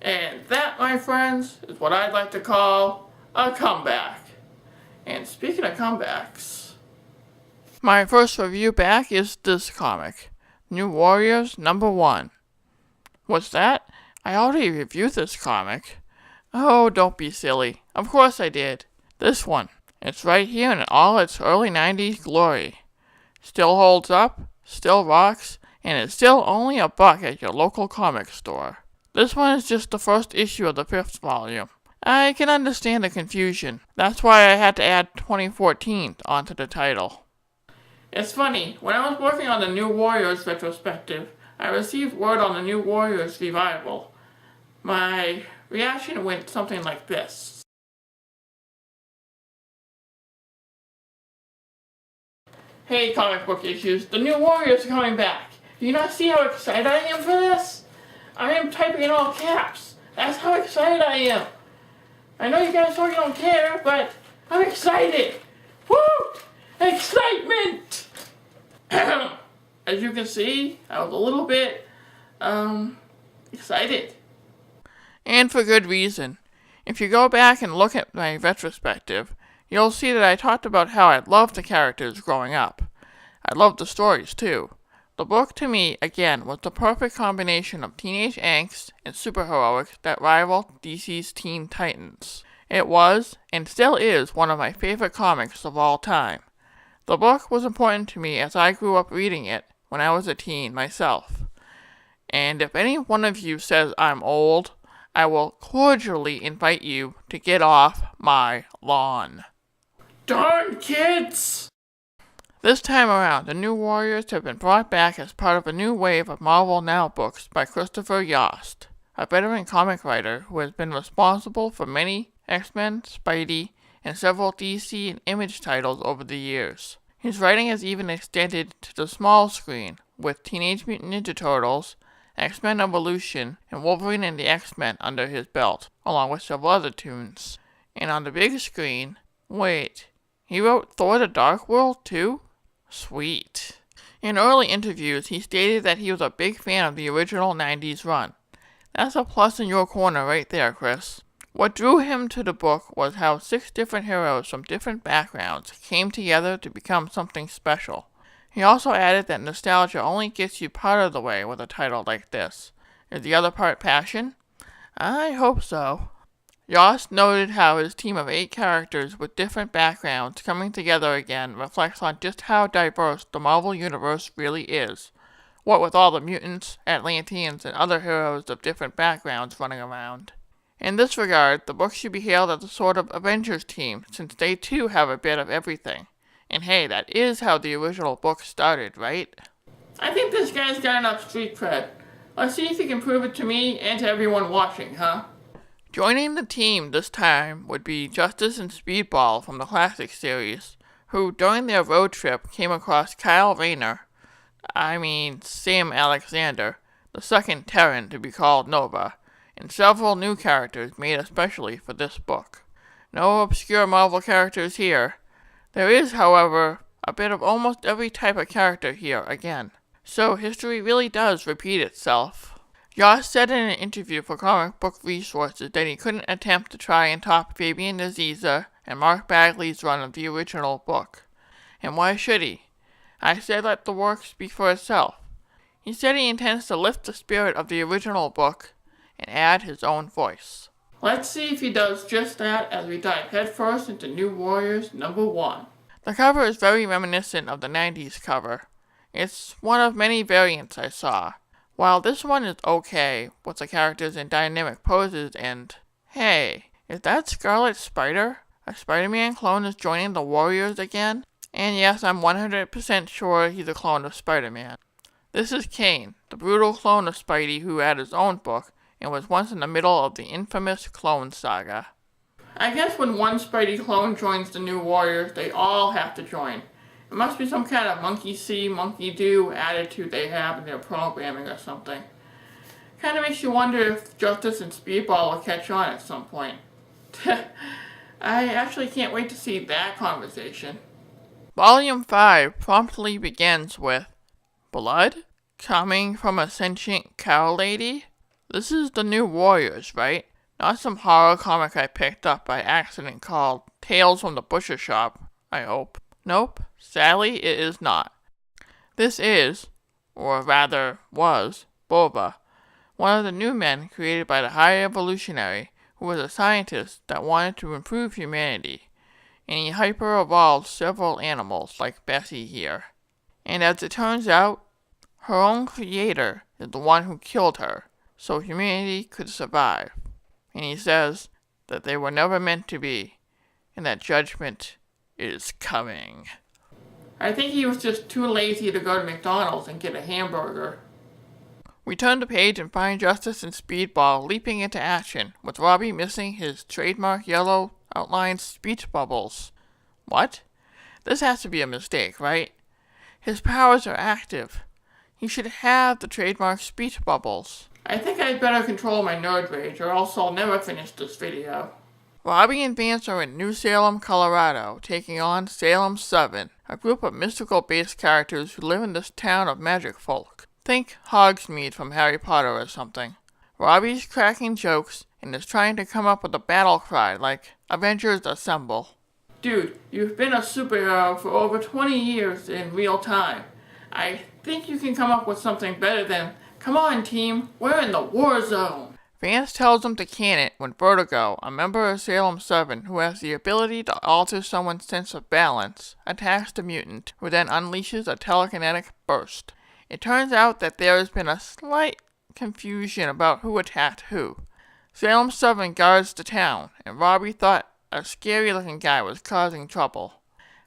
And that, my friends, is what I'd like to call a comeback. And speaking of comebacks, my first review back is this comic, New Warriors #1. What's that? I already reviewed this comic. Oh, don't be silly. Of course I did. This one. It's right here in all its early 90s glory. Still holds up, still rocks, and it's still only $1 at your local comic store. This one is just the first issue of the 5th volume. I can understand the confusion. That's why I had to add 2014 onto the title. It's funny, when I was working on the New Warriors retrospective, I received word on the New Warriors revival. My reaction went something like this. Hey comic book issues, the New Warriors are coming back. Do you not see how excited I am for this? I am typing in all caps. That's how excited I am. I know you guys probably don't care, but I'm excited. Woo! Excitement! As you can see, I was a little bit, excited. And for good reason. If you go back and look at my retrospective, you'll see that I talked about how I loved the characters growing up. I loved the stories, too. The book, to me, again, was the perfect combination of teenage angst and superheroics that rival DC's Teen Titans. It was, and still is, one of my favorite comics of all time. The book was important to me as I grew up reading it when I was a teen myself. And if any one of you says I'm old, I will cordially invite you to get off my lawn. Darn kids! This time around, the New Warriors have been brought back as part of a new wave of Marvel Now books by Christopher Yost, a veteran comic writer who has been responsible for many X-Men, Spidey, and several DC and Image titles over the years. His writing has even extended to the small screen, with Teenage Mutant Ninja Turtles, X-Men Evolution, and Wolverine and the X-Men under his belt, along with several other tunes. And on the big screen, wait, he wrote Thor the Dark World too? Sweet. In early interviews, he stated that he was a big fan of the original 90s run. That's a plus in your corner right there, Chris. What drew him to the book was how 6 different heroes from different backgrounds came together to become something special. He also added that nostalgia only gets you part of the way with a title like this. Is the other part passion? I hope so. Yost noted how his team of 8 characters with different backgrounds coming together again reflects on just how diverse the Marvel Universe really is. What with all the mutants, Atlanteans, and other heroes of different backgrounds running around. In this regard, the book should be hailed as a sort of Avengers team, since they too have a bit of everything. And hey, that is how the original book started, right? I think this guy's got enough street cred. Let's see if he can prove it to me and to everyone watching, huh? Joining the team this time would be Justice and Speedball from the Classic series, who during their road trip came across Kyle Rayner, Sam Alexander, the second Terran to be called Nova, and several new characters made especially for this book. No obscure Marvel characters here. There is, however, a bit of almost every type of character here again. So history really does repeat itself. Yost said in an interview for Comic Book Resources that he couldn't attempt to try and top Fabian Nicieza and Mark Bagley's run of the original book. And why should he? I said let the work speak for itself. He said he intends to lift the spirit of the original book and add his own voice. Let's see if he does just that as we dive headfirst into New Warriors #1. The cover is very reminiscent of the 90s cover. It's one of many variants I saw. While this one is okay, with the characters in dynamic poses and... Hey, is that Scarlet Spider? A Spider-Man clone is joining the Warriors again? And yes, I'm 100% sure he's a clone of Spider-Man. This is Kane, the brutal clone of Spidey who had his own book, and was once in the middle of the infamous Clone Saga. I guess when one Spidey clone joins the New Warriors, they all have to join. It must be some kind of monkey see, monkey do attitude they have in their programming or something. Kind of makes you wonder if Justice and Speedball will catch on at some point. I actually can't wait to see that conversation. Volume 5 promptly begins with, blood? Coming from a sentient cow lady? This is the New Warriors, right? Not some horror comic I picked up by accident called Tales from the Butcher Shop, I hope. Nope, sadly it is not. This is, or rather was, Boba, one of the new men created by the High Evolutionary, who was a scientist that wanted to improve humanity, and he hyper-evolved several animals like Bessie here. And as it turns out, her own creator is the one who killed her, so humanity could survive. And he says that they were never meant to be, and that judgment is coming. I think he was just too lazy to go to McDonald's and get a hamburger. We turn the page and find Justice and Speedball leaping into action, with Robbie missing his trademark yellow outlined speech bubbles. What? This has to be a mistake, right? His powers are active. He should have the trademark speech bubbles. I think I'd better control my nerd rage, or else I'll never finish this video. Robbie and Vance are in New Salem, Colorado, taking on Salem 7, a group of mystical-based characters who live in this town of magic folk. Think Hogsmeade from Harry Potter or something. Robbie's cracking jokes and is trying to come up with a battle cry like Avengers Assemble. Dude, you've been a superhero for over 20 years in real time. I think you can come up with something better than, "Come on team, we're in the war zone." Vance tells him to can it when Vertigo, a member of Salem 7 who has the ability to alter someone's sense of balance, attacks the mutant, who then unleashes a telekinetic burst. It turns out that there has been a slight confusion about who attacked who. Salem 7 guards the town, and Robbie thought a scary-looking guy was causing trouble.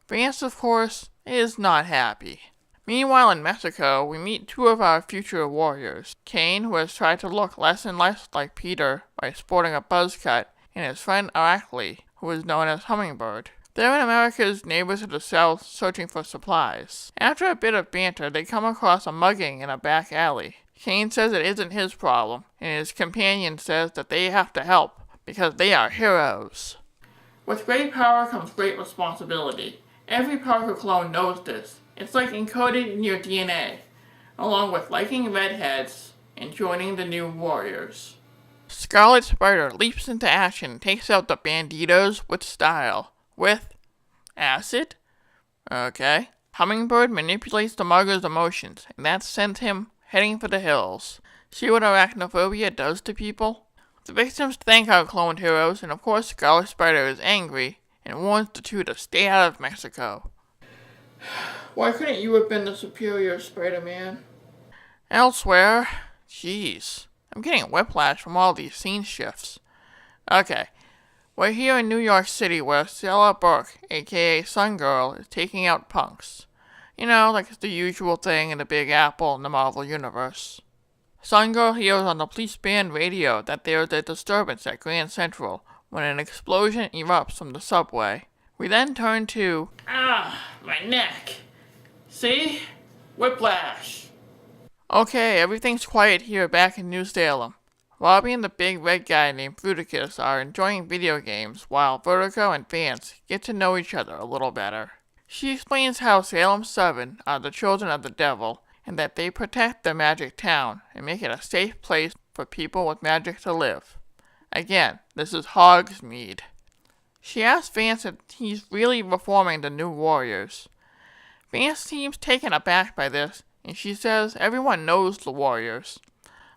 Vance, of course, is not happy. Meanwhile in Mexico, we meet two of our future warriors. Kane, who has tried to look less and less like Peter by sporting a buzz cut, and his friend Aracely, who is known as Hummingbird. They're in America's neighbors to the south searching for supplies. After a bit of banter, they come across a mugging in a back alley. Kane says it isn't his problem, and his companion says that they have to help, because they are heroes. With great power comes great responsibility. Every Parker clone knows this. It's like encoded in your DNA, along with liking redheads and joining the New Warriors. Scarlet Spider leaps into action and takes out the banditos with style. With acid? Okay. Hummingbird manipulates the mugger's emotions, and that sends him heading for the hills. See what arachnophobia does to people? The victims thank our cloned heroes, and of course Scarlet Spider is angry and warns the two to stay out of Mexico. Why couldn't you have been the superior Spider-Man? Elsewhere? Jeez. I'm getting whiplash from all these scene shifts. Okay. We're here in New York City where Stella Burke, aka Sun Girl, is taking out punks. You know, like the usual thing in the Big Apple in the Marvel Universe. Sun Girl hears on the police band radio that there is a disturbance at Grand Central when an explosion erupts from the subway. We then turn to... my neck. See? Whiplash. Okay, everything's quiet here back in New Salem. Robbie and the big red guy named Fruticus are enjoying video games while Vertigo and Vance get to know each other a little better. She explains how Salem 7 are the children of the devil and that they protect their magic town and make it a safe place for people with magic to live. Again, this is Hogsmeade. She asks Vance if he's really reforming the New Warriors. Vance seems taken aback by this, and she says everyone knows the Warriors.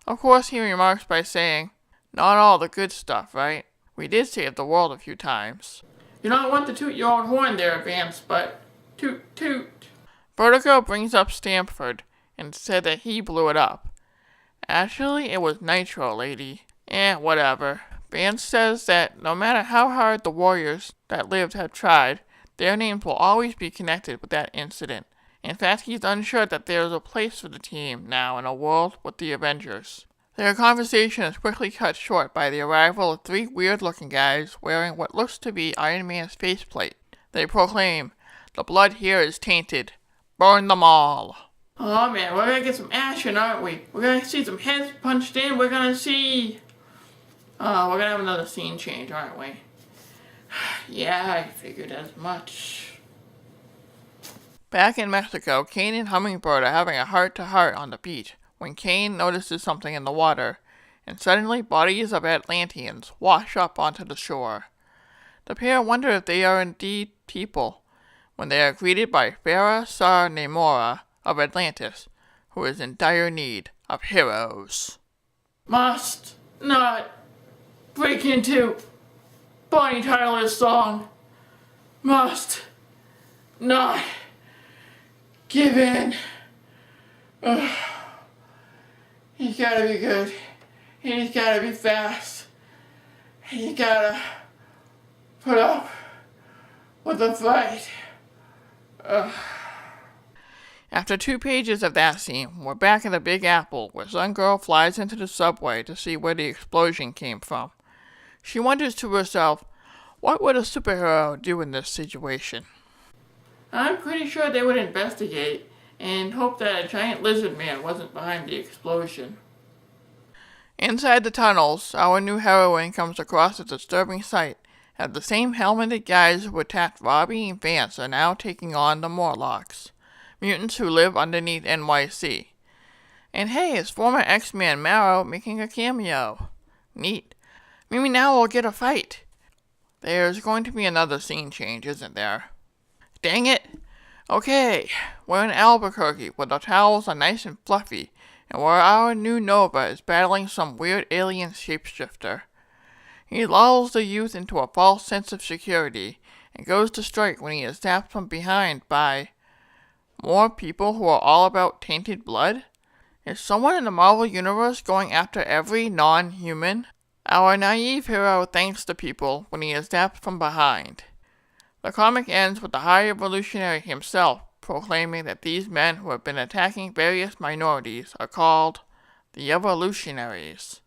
Of course, he remarks by saying, "Not all the good stuff, right? We did save the world a few times." You don't want to toot your own horn there, Vance, but toot toot. Vertigo brings up Stamford and said that he blew it up. Actually, it was Nitro, lady. Whatever. Vance says that no matter how hard the warriors that lived have tried, their names will always be connected with that incident. In fact, he's unsure that there is a place for the team now in a world with the Avengers. Their conversation is quickly cut short by the arrival of three weird-looking guys wearing what looks to be Iron Man's faceplate. They proclaim, "The blood here is tainted. Burn them all." Oh man, we're gonna get some action, aren't we? We're gonna see some heads punched in. We're gonna have another scene change, aren't we? Yeah, I figured as much. Back in Mexico, Kane and Hummingbird are having a heart-to-heart on the beach when Kane notices something in the water and suddenly bodies of Atlanteans wash up onto the shore. The pair wonder if they are indeed people, when they are greeted by Cferra Nemora of Atlantis, who is in dire need of heroes. Must not break into Bonnie Tyler's song. Must not give in. He's gotta be good. And he's gotta be fast. And he's gotta put up with the fight. After 2 pages of that scene, we're back in the Big Apple, where some girl flies into the subway to see where the explosion came from. She wonders to herself, what would a superhero do in this situation? I'm pretty sure they would investigate and hope that a giant lizard man wasn't behind the explosion. Inside the tunnels, our new heroine comes across a disturbing sight, as the same helmeted guys who attacked Robbie and Vance are now taking on the Morlocks, mutants who live underneath NYC. And hey, it's former X-Man Marrow making a cameo. Neat. Maybe now we'll get a fight. There's going to be another scene change, isn't there? Dang it! Okay, we're in Albuquerque, where the towels are nice and fluffy, and where our new Nova is battling some weird alien shapeshifter. He lulls the youth into a false sense of security, and goes to strike when he is zapped from behind by more people who are all about tainted blood? Is someone in the Marvel Universe going after every non-human? Our naive hero thanks the people when he is zapped from behind. The comic ends with the High Evolutionary himself proclaiming that these men who have been attacking various minorities are called the Evolutionaries.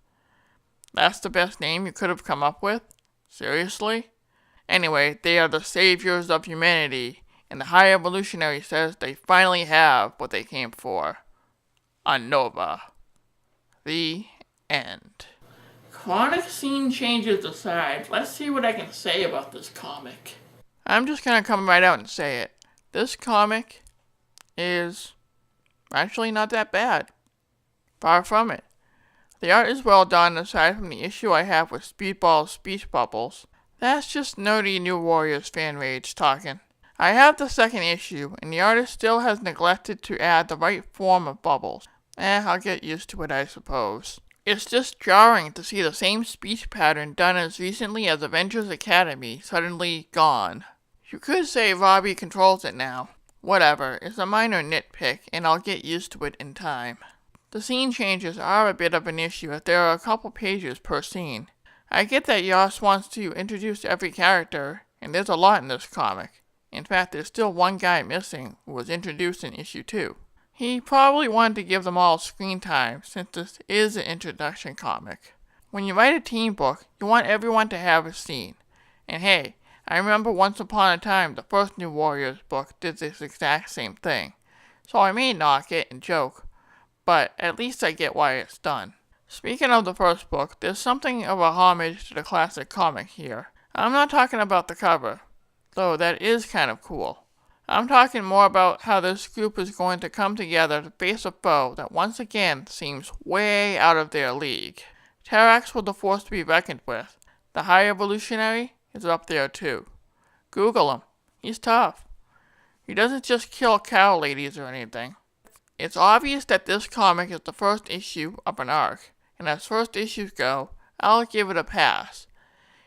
That's the best name you could have come up with? Seriously? Anyway, they are the saviors of humanity, and the High Evolutionary says they finally have what they came for. A Nova. The end. Chronic scene changes aside, let's see what I can say about this comic. I'm just gonna come right out and say it. This comic is actually not that bad. Far from it. The art is well done aside from the issue I have with Speedball's speech bubbles. That's just nerdy New Warriors fan rage talking. I have the second issue, and the artist still has neglected to add the right form of bubbles. I'll get used to it, I suppose. It's just jarring to see the same speech pattern done as recently as Avengers Academy suddenly gone. You could say Robbie controls it now. Whatever, it's a minor nitpick, and I'll get used to it in time. The scene changes are a bit of an issue if there are a couple pages per scene. I get that Yost wants to introduce every character, and there's a lot in this comic. In fact, there's still one guy missing who was introduced in issue 2. He probably wanted to give them all screen time, since this is an introduction comic. When you write a team book, you want everyone to have a scene. And hey, I remember once upon a time the first New Warriors book did this exact same thing. So I may knock it and joke, but at least I get why it's done. Speaking of the first book, there's something of a homage to the classic comic here. I'm not talking about the cover, though that is kind of cool. I'm talking more about how this group is going to come together to face a foe that once again seems way out of their league. Terrax was the force to be reckoned with. The High Evolutionary is up there too. Google him. He's tough. He doesn't just kill cow ladies or anything. It's obvious that this comic is the first issue of an arc, and as first issues go, I'll give it a pass.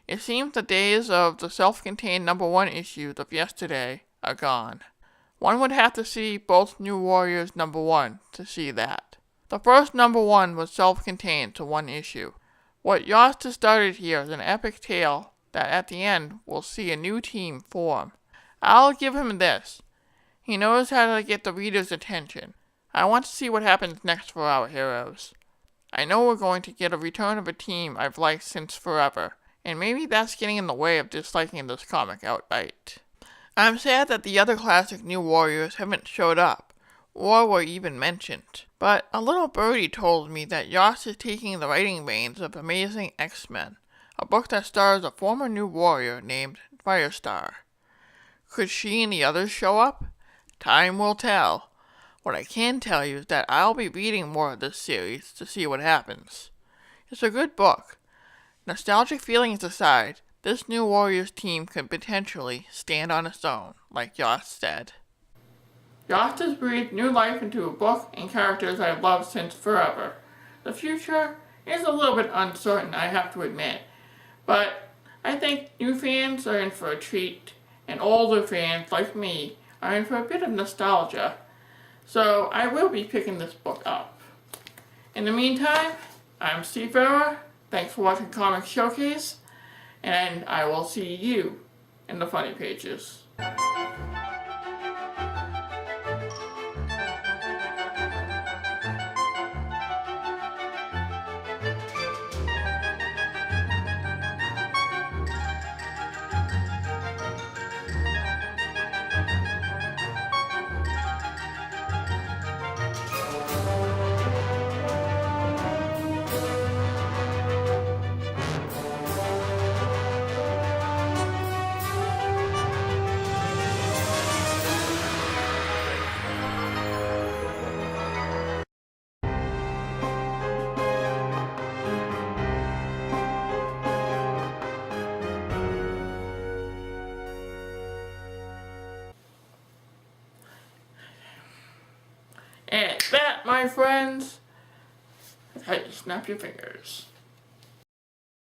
It seems the days of the self-contained number 1 issues of yesterday are gone. One would have to see both New Warriors number 1 to see that. The first number 1 was self-contained to 1 issue. What Yost has started here is an epic tale that at the end will see a new team form. I'll give him this. He knows how to get the reader's attention. I want to see what happens next for our heroes. I know we're going to get a return of a team I've liked since forever, and maybe that's getting in the way of disliking this comic outright. I'm sad that the other classic New Warriors haven't showed up, or were even mentioned. But a little birdie told me that Yost is taking the writing reins of Amazing X-Men, a book that stars a former New Warrior named Firestar. Could she and the others show up? Time will tell. What I can tell you is that I'll be reading more of this series to see what happens. It's a good book. Nostalgic feelings aside, this new Warriors team could potentially stand on its own, like Yost said. Yost has breathed new life into a book and characters I've loved since forever. The future is a little bit uncertain, I have to admit, but I think new fans are in for a treat, and older fans, like me, are in for a bit of nostalgia. So I will be picking this book up. In the meantime, I'm Cferra. Thanks for watching Comic Showcase, and I will see you in the funny pages. And that, my friends, is how you snap your fingers.